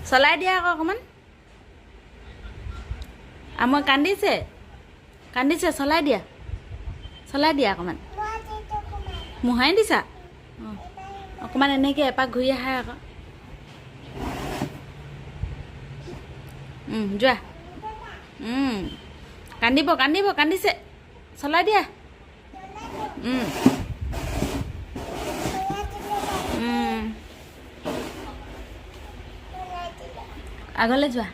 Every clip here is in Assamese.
চলাই দিয়া আকৌ অকণমান মই কান্দিছে চলাই দিয়া অকণমান মোহাৰি দিছা অঁ অকণমান এনেকৈ এপাক ঘূৰি আহা আকৌ যোৱা কান্দিছে চলাই দিয়া আগলৈ যোৱা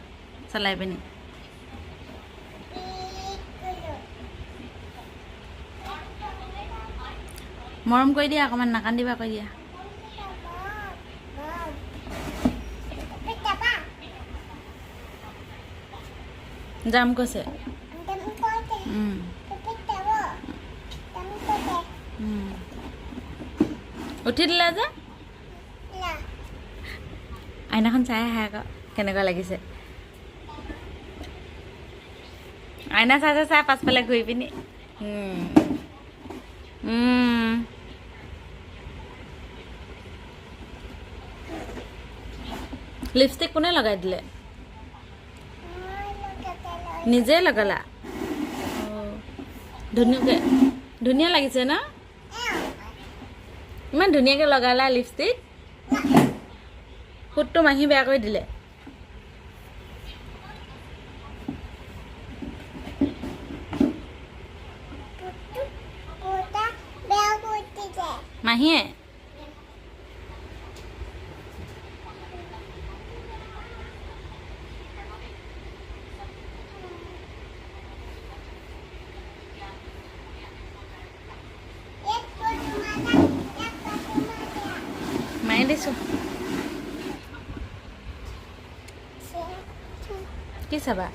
চলাই পিনি মৰম কৰি দিয়া অকণমান নাকান্দিবা কৰি দিয়া যাম কৈছে উঠি দিলা যে আইনাখন চাই আহা আকৌ কেনেকুৱা লাগিছে আইনা চাই পাছফালে ঘূৰি পিনি লিপষ্টিক কোনে লগাই দিলে নিজে লগালা ধুনীয়া লাগিছে ন ইমান ধুনীয়াকৈ লগালা লিপষ্টিক সুতটো মাহী বেয়া কৰি দিলে মাহীয়ে মাৰি দিছোঁ কি চাবা